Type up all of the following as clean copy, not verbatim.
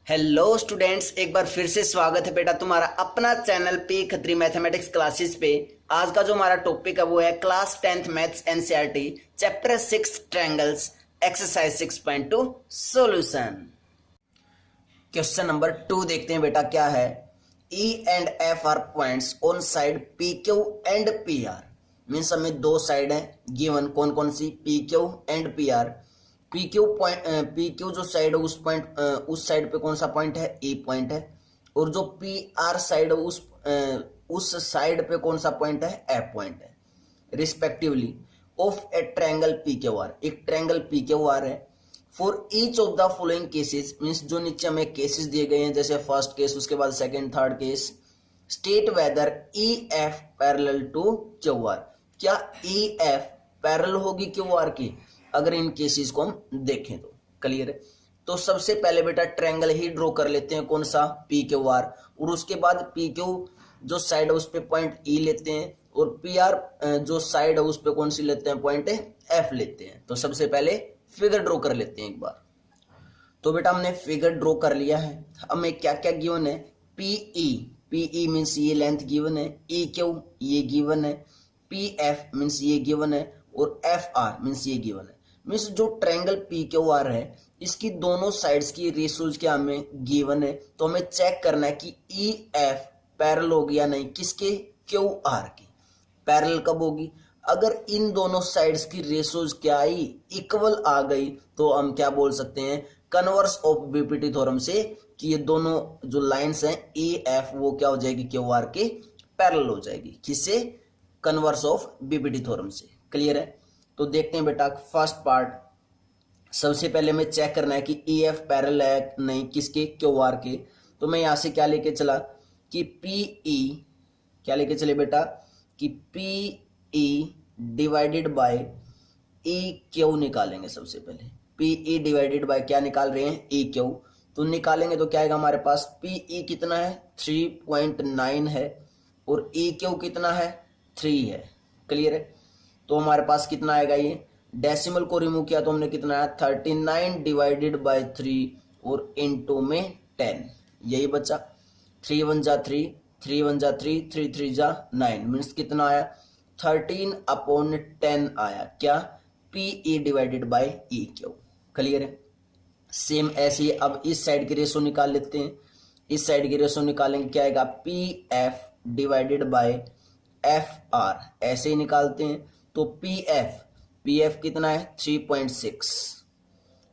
Hello students, एक बार फिर से स्वागत है बेटा तुम्हारा अपना channel P Khatri mathematics classes पे। आज का जो हमारा टॉपिक है वो है class 10th maths NCERT chapter 6 triangles exercise 6.2 solution. Question number 2 देखते हैं बेटा क्या है। E and F are points on side P Q and P R. Means हमें दो साइड है गिवन, कौन कौन सी, P Q and P R. P Q point, P Q जो साइड है उस साइड पे कौन सा पॉइंट है, ई पॉइंट है। और जो पी आर साइड है उस साइड पे कौन सा पॉइंट है, एफ पॉइंट है respectively of a triangle P Q are. एक ट्रायंगल पी क्यू आर है। For each of the following cases, means जो नीचे हमें केसेस दिए गए हैं, जैसे फर्स्ट केस, उसके बाद second, third case, state whether E F parallel to Q R. क्या ई एफ पैरेलल होगी क्यू आर की, अगर इन केसेस को हम देखें तो। क्लियर है। तो सबसे पहले बेटा ट्रायंगल ही ड्रॉ कर लेते हैं, कौन सा, पी क्यू आर। और उसके बाद पी क्यू जो साइड है उस पे पॉइंट ई लेते हैं, और पी आर जो साइड है उस पे कौन सी लेते हैं, पॉइंट एफ लेते हैं। तो सबसे पहले फिगर ड्रॉ कर लेते हैं एक बार। तो बेटा हमने फिगर ड्रॉ कर लिया है। हमें क्या क्या गिवन है, पीई, पीई मीन्स ये लेंथ गिवन है, ई क्यू ये गिवन है, पी एफ मीन्स ये गिवन है, और एफ आर मीन्स ये गिवन है। मीन्स जो ट्रायंगल पी क्यू आर है इसकी दोनों साइड्स की रेशियोज क्या हमें गिवन है। तो हमें चेक करना है कि ई एफ पैरेलल होगी या नहीं, किसके, क्यू आर की। पैरेलल कब होगी, अगर इन दोनों साइड्स की रेशियोज क्या आई, इक्वल आ गई, तो हम क्या बोल सकते हैं, कन्वर्स ऑफ बीपीटी थ्योरम से, कि ये दोनों जो लाइंस हैं ई एफ वो क्या हो जाएगी, क्यू आर के पैरेलल हो जाएगी। किससे, कन्वर्स ऑफ बीपीटी थ्योरम से। क्लियर है। तो देखते हैं बेटा फर्स्ट पार्ट। सबसे पहले हमें चेक करना है कि ई एफ पैरेलल है नहीं, किसके, क्यू आर के। तो मैं यहां से क्या लेके चला कि पीई, क्या लेके चले बेटा, कि P E divided by E Q निकालेंगे। सबसे पहले पीई डिवाइडेड बाय क्या निकाल रहे हैं, ई क्यू। तो निकालेंगे तो क्या आएगा हमारे पास, पीई कितना है, 3.9 है, और ई क्यू कितना है, 3 है। क्लियर है। तो हमारे पास कितना आएगा, ये डेसिमल को रिमूव किया तो हमने कितना आया, 39 डिवाइडेड बाय 3 और इनटू में 10, यही बचा। 3 1 जा 3, 3 1 जा 3, 3 3 जा 9, मीन्स कितना आया, 13/10 आया। क्या, P E divided by E Q. Clear है। सेम ऐसे ही अब इस साइड की रेशो निकाल लेते हैं। इस साइड की रेशो निकालेंगे, क्या आएगा, P F divided by F R, ऐसे ही निकालते हैं। तो पी एफ कितना है, 3.6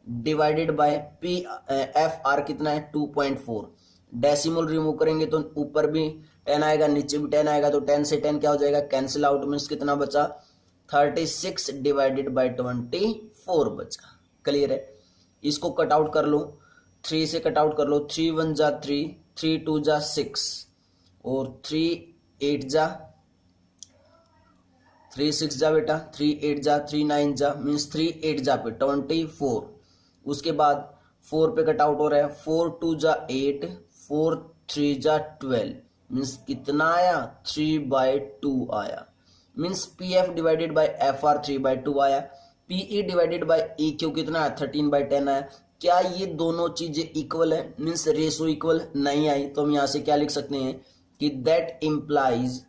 divided by P F R कितना है, 2.4। डेसिमल रिमूव करेंगे तो ऊपर भी 10 आएगा, नीचे भी 10 आएगा, तो 10 से 10 क्या हो जाएगा, कैंसिल आउट, मीन्स कितना बचा, 36 डिवाइडेड बाय 24 बचा। क्लियर है। इसको कट आउट कर लो, 3 से कट आउट कर लो, 3 1 जा 3, 3 2 जा 6, और 3 8 जा 3 6 जा बेटा, 3 8 जा, 3 9 जा, मीन्स 3 8 जा पे 24। उसके बाद 4 पे कट आउट हो रहा है, 4 2 जा 8, 4 3 जा 12, मीन्स कितना आया, 3/2 आया। Means P F divided by F R 3/2 आया। P E divided by E Q कितना आया, 13/10 आया। क्या ये दोनों चीजें इक्वल है, मीन्स रेशो इक्वल नहीं आई, तो हम यहां से क्या लिख सकते हैं कि that implies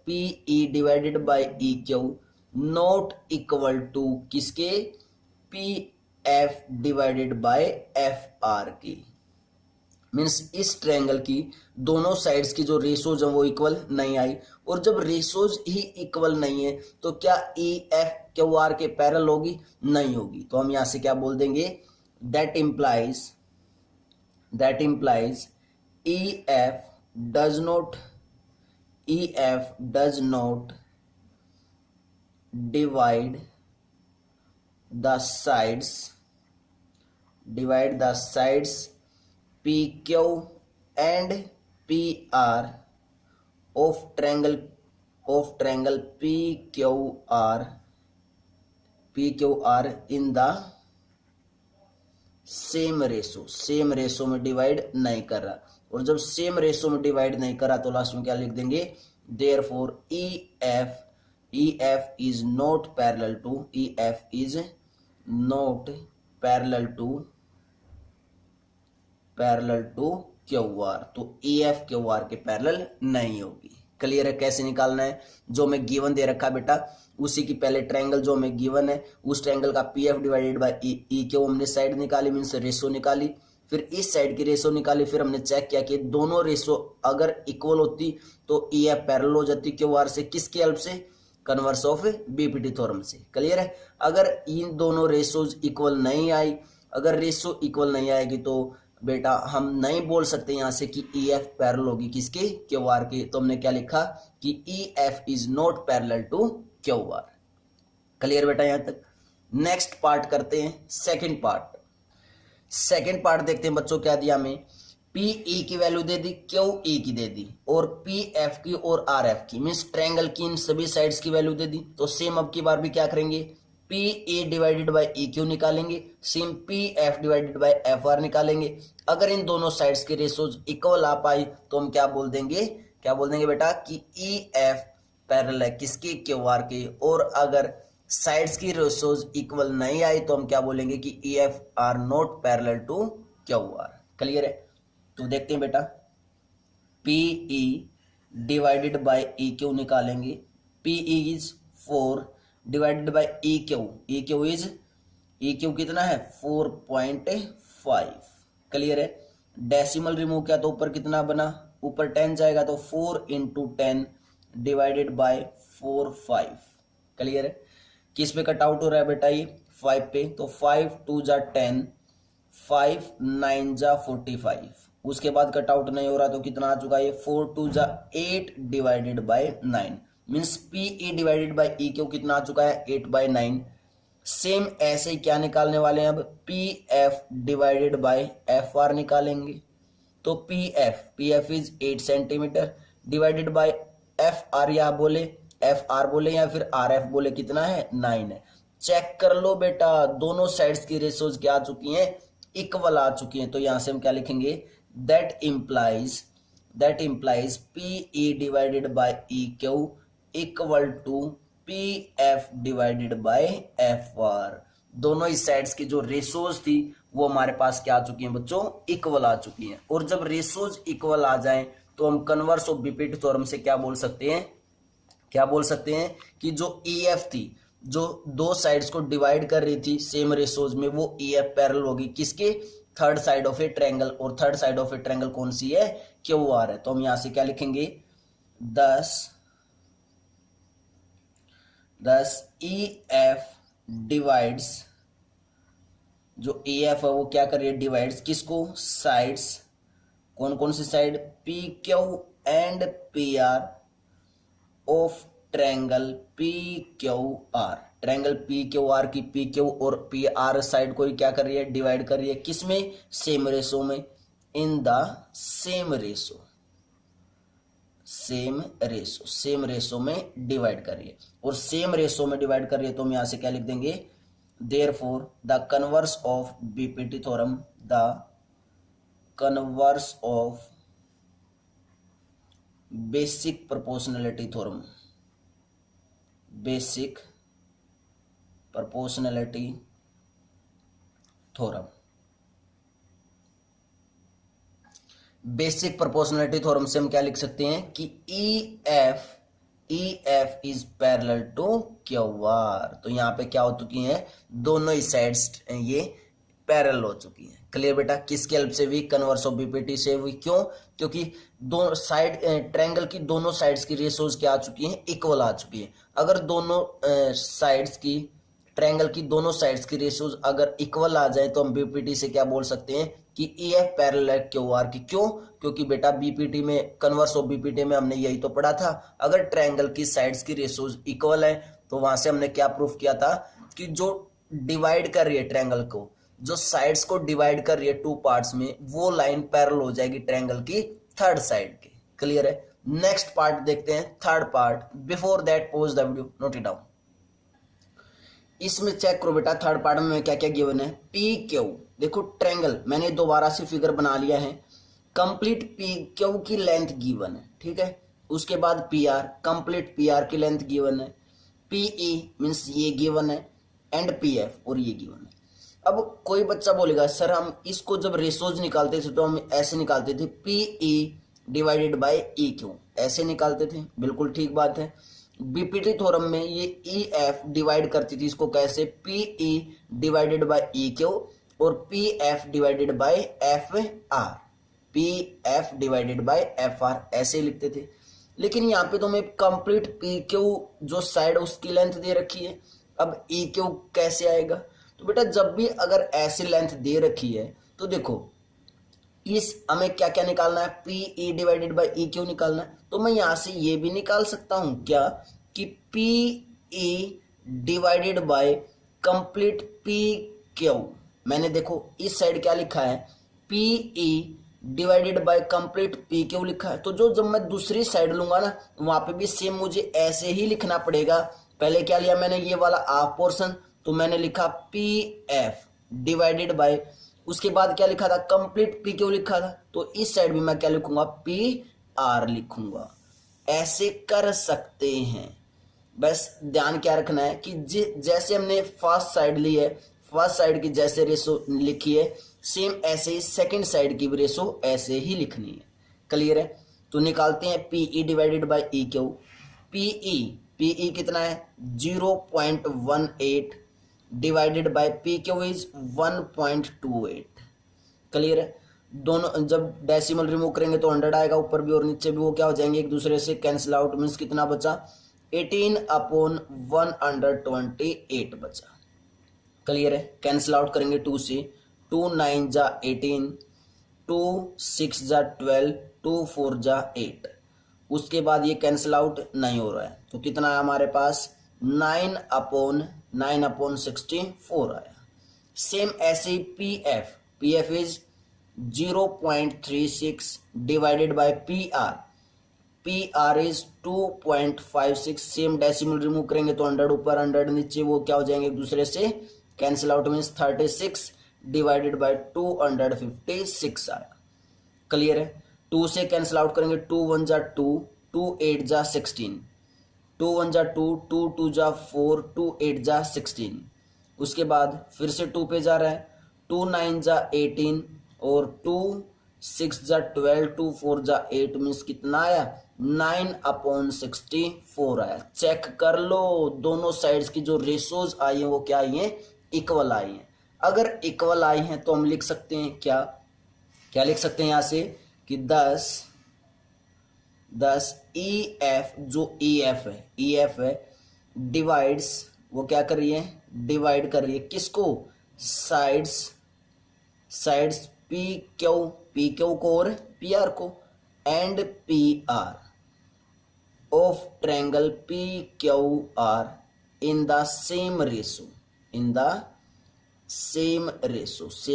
PE divided by EQ not equal to किसके, PF divided by FR की। मीन्स इस ट्रायंगल की दोनों साइड्स की जो रेशोज है वो इक्वल नहीं आई। और जब रेशोज ही इक्वल नहीं है तो क्या ई एफ क्यू आर के पैरेलल होगी, नहीं होगी। तो हम यहां से क्या बोल देंगे, that implies EF does not divide the sides PQ and PR of triangle PQR in the same ratio में डिवाइड नहीं कर रहा। और जब सेम रेशो में डिवाइड नहीं कर रहा तो लास्ट में क्या लिख देंगे, therefore EF is not parallel to parallel to Q R, तो ई एफ क्यू आर के पैरेलल नहीं होगी। क्लियर है? कैसे निकालना है? जो हमें गिवन दे रखा बेटा उसी की पहले ट्रायंगल जो हमें गिवन है उस ट्रायंगल का P F divided by E Q हमने साइड निकाली, मीन्स रेशो निकाली, फिर इस साइड की रेशो निकाली, फिर हमने चेक किया कि दोनों रेशो अगर इक्वल होती तो ई एफ पैरेलल हो जाती क्यू आर से, किसकी हेल्प से? कन्वर्स ऑफ बीपीटी थ्योरम से। क्लियर है? अगर इन दोनों रेशोज इक्वल नहीं आई, अगर रेशो इक्वल नहीं आएगी तो बेटा हम नहीं बोल सकते यहां से कि ई एफ पैरेलल होगी किसकी? क्यू आर की। तो हमने क्या लिखा कि E F is not parallel to Q R. Clear बेटा यहां तक? नेक्स्ट पार्ट करते हैं, सेकंड पार्ट। सेकंड पार्ट देखते हैं बच्चों, क्या दिया हमें? पी ई की वैल्यू दे दी, क्यू ई की दे दी, और पी एफ की और आर एफ की, मीन्स ट्रायंगल की इन सभी साइड्स की वैल्यू दे दी। तो सेम अब की बार भी क्या करेंगे? P E divided by E Q निकालेंगे, same P F divided by F R निकालेंगे। अगर इन दोनों साइड्स के रेशोज इक्वल आ पाई तो हम क्या बोल देंगे? क्या बोल देंगे बेटा कि ई एफ पैरेलल है किसके? क्यू आर के। और अगर साइड्स की रेशोज इक्वल नहीं आई तो हम क्या बोलेंगे कि E F are not parallel to Q R. Clear है? तो देखते हैं बेटा, P E divided by E Q निकालेंगे, P E is 4 divided by E Q is कितना है? 4.5। क्लियर है? डेसिमल रिमूव किया तो ऊपर कितना बना? ऊपर 10 जाएगा तो 4 इंटू 10 डिवाइडेड बाई 4/5। क्लियर है? किस पे कट आउट हो रहा है बेटा? ये 5 पे, तो 5 2 जा 10, 5 9 जा 45। उसके बाद कट आउट नहीं हो रहा तो कितना आ चुका है? 4 2 जा 8 divided by 9, means P E divided by E Q कितना आ चुका है? 8/9। सेम ऐसे ही क्या निकालने वाले हैं अब? P F divided by F R निकालेंगे। तो P F is 8 centimetre divided by F are, या बोले एफ आर बोले या फिर आर एफ बोले, कितना है? 9 है। चेक कर लो बेटा, दोनों साइड्स की रेशोज क्या आ चुकी हैं? इक्वल आ चुकी हैं। तो यहां से हम क्या लिखेंगे? That implies P E divided by E Q equal to P F divided by F R. दोनों ही साइड्स की जो रेशोज थी वो हमारे पास क्या आ चुकी हैं बच्चों? इक्वल आ चुकी हैं। और जब रेशोज इक्वल आ जाएं तो हम कन्वर्स ऑफ बीपीटी थ्योरम से क्या बोल सकते हैं? क्या बोल सकते हैं कि जो ई एफ थी, जो दो साइड्स को डिवाइड कर रही थी सेम रेशोज में, वो ई एफ पैरेलल होगी किसके? Third side of a triangle. और third side of a triangle कौन सी है? क्यू आर है। तो हम यहां से क्या लिखेंगे? दस ई एफ डिवाइड्स, जो ई एफ है वो क्या कर रही है? डिवाइड्स किसको? साइड्स। कौन कौन सी side? P Q and P R of triangle P Q R. Triangle P Q R की पी क्यू और पी आर साइड को ही क्या कर रही है? डिवाइड कर रही है किसमें? सेम रेशो में। इन द सेम रेशो में डिवाइड कर रही है। और सेम रेशो में डिवाइड कर रही है तो हम यहां से क्या लिख देंगे? Therefore the converse of BPT theorem, the converse of basic proportionality theorem, basic proportionality theorem, basic proportionality theorem से हम क्या लिख सकते हैं कि E F is parallel to Q R. तो यहां पे क्या हो चुकी हैं? दोनों ही साइड्स ये पैरेलल हो चुकी हैं। क्लियर बेटा? किसकी हेल्प से हुई? कन्वर्स ऑफ बीपीटी से हुई। क्यों? क्योंकि दोनों साइड ट्रायंगल की दोनों साइड्स की रेशोज क्या आ चुकी हैं? इक्वल आ चुकी है। अगर दोनों साइड्स की ट्रायंगल की दोनों साइड्स की रेशोज अगर इक्वल आ जाए तो हम बीपीटी से क्या बोल सकते हैं कि ई एफ पैरेलल है क्यू आर की। क्यों? क्योंकि बेटा बीपीटी में, कन्वर्स ऑफ बीपीटी में हमने यही तो पढ़ा था, अगर ट्रायंगल की साइड्स की रेशोज इक्वल है तो वहां से हमने क्या प्रूफ किया था कि जो डिवाइड कर रही है ट्रायंगल को, जो साइड्स को डिवाइड कर रही है टू पार्ट्स में, वो लाइन पैरेलल हो जाएगी ट्रायंगल की थर्ड साइड के। क्लियर है? नेक्स्ट पार्ट देखते हैं, third part. Before that pause the video, note it down. इसमें चेक करो बेटा, थर्ड पार्ट में क्या क्या गिवन है? पी क्यू, देखो ट्रायंगल मैंने दोबारा से फिगर बना लिया है। कंप्लीट पी क्यू की लेंथ गिवन है, ठीक है। उसके बाद P R, complete P R की लेंथ गिवन है। पी ई मीन्स ये गिवन है, एंड पी एफ और ये गिवन है। अब कोई बच्चा बोलेगा सर हम इसको जब रेशोज निकालते थे तो हम ऐसे निकालते थे P E divided by E Q, ऐसे निकालते थे, बिल्कुल ठीक बात है। बीपीटी थ्योरम में ये ई एफ डिवाइड करती थी इसको कैसे, P E divided by E Q और P F divided by F R, P F divided by F R ऐसे लिखते थे। लेकिन यहाँ पे तो हमें कंप्लीट पी क्यू जो साइड उसकी लेंथ दे रखी है, अब ई क्यू कैसे आएगा। तो बेटा जब भी अगर ऐसी लेंथ दे रखी है तो देखो इस हमें क्या क्या निकालना है, P E divided by E Q निकालना है। तो मैं यहां से ये भी निकाल सकता हूं क्या कि P E divided bye complete P Q, मैंने देखो इस साइड क्या लिखा है P E divided bye complete P Q लिखा है। तो जो जब मैं दूसरी साइड लूंगा ना वहां पे भी सेम मुझे ऐसे ही लिखना पड़ेगा। पहले क्या लिया मैंने, ये वाला हाफ पोर्शन, तो मैंने लिखा पी एफ डिवाइडेड बाय, उसके बाद क्या लिखा था कंप्लीट पी क्यू लिखा था, तो इस साइड भी मैं क्या लिखूंगा पी आर लिखूंगा। ऐसे कर सकते हैं, बस ध्यान क्या रखना है कि जैसे हमने फर्स्ट साइड ली है, फर्स्ट साइड की जैसे रेशो लिखी है सेम ऐसे ही सेकंड साइड की भी रेशो ऐसे ही लिखनी है। क्लियर है। तो निकालते हैं P E divided by E Q. P E कितना है 0.18 divided by P Q is 1.28। Clear है। दोनों जब डेसिमल रिमूव करेंगे तो 100 आएगा, ऊपर भी और नीचे भी वो क्या हो जाएंगे एक दूसरे से कैंसिल आउट, मीन्स कितना बचा 18/128 बचा। क्लियर है। कैंसिल आउट करेंगे 2 से, 2 9 जा 18, 2 6 जा 12, 2 4 जा 8। उसके बाद ये कैंसिल आउट नहीं हो रहा है तो कितना है हमारे पास 9/64 आया। सेम ऐसे ही P F is 0.36 divided by P R is 2.56। Same decimal remove करेंगे तो 100 ऊपर 100 नीचे वो क्या हो जाएंगे एक दूसरे से cancel out, means 36 divided by 256 आया। क्लियर है। 2 से कैंसिल आउट करेंगे 2 1 जा 2, 2 8 जा 16, 2 1 जा 2, 2 2 जा 4, 2 8 जा 16। उसके बाद फिर से 2 पे जा रहा है, 2 9 जा 18 और 2 6 जा 12, 2 4 जा 8, मीन्स कितना आया 9/64 आया। चेक कर लो दोनों साइड्स की जो रेशोज आई हैं वो क्या आई हैं इक्वल आई हैं। अगर इक्वल आई हैं तो हम लिख सकते हैं क्या लिख सकते हैं यहां से कि 10 ई एफ जो ई एफ है डिवाइड्स, वो क्या कर रही है डिवाइड कर रही है किसको साइड्स पी क्यू को और पी आर को, and P R of triangle P Q R in the same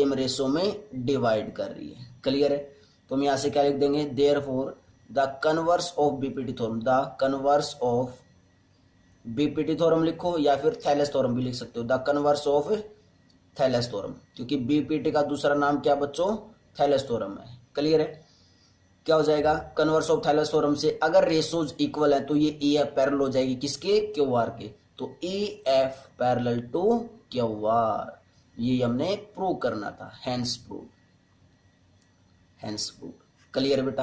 ratio में डिवाइड कर रही है। क्लियर है। तो हम यहां से क्या लिख देंगे therefore the converse of BPT theorem, the converse of BPT theorem लिखो या फिर थैलेस थ्योरम भी लिख सकते हो, the converse of Thales theorem, क्योंकि बीपीटी का दूसरा नाम क्या बच्चों थैलेस थ्योरम है। क्लियर है। क्या हो जाएगा कन्वर्स ऑफ थैलेस थ्योरम से अगर रेशोज इक्वल है तो ये ई एफ पैरेलल हो जाएगी किसके क्यू आर के, तो E F parallel to Q R, ये हमने प्रूव करना था, हैंस प्रूव। क्लियर बेटा।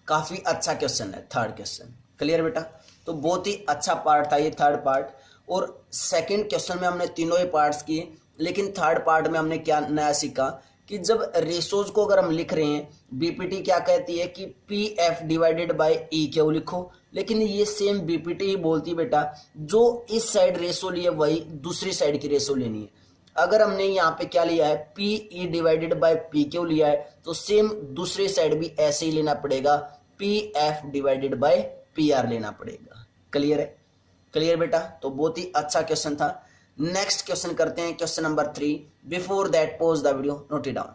काफी अच्छा क्वेश्चन है थर्ड क्वेश्चन। क्लियर बेटा। तो बहुत ही अच्छा पार्ट था ये थर्ड पार्ट, और सेकंड क्वेश्चन में हमने तीनों ही पार्ट्स किए, लेकिन थर्ड पार्ट में हमने क्या नया सीखा कि जब रेशोज को अगर हम लिख रहे हैं बीपीटी क्या कहती है कि P F divided by E Q लिखो, लेकिन ये सेम बीपीटी ही बोलती बेटा जो इस साइड रेशो लिए वही दूसरी साइड की रेशो लेनी है। अगर हमने यहाँ पे क्या लिया है P E divided by P Q लिया है तो सेम दूसरी साइड भी ऐसे ही लेना पड़ेगा, P F divided by P are लेना पड़ेगा। क्लियर है। क्लियर बेटा। तो बहुत ही अच्छा क्वेश्चन था। नेक्स्ट क्वेश्चन करते हैं question number 3। Before that pause the video, note it down.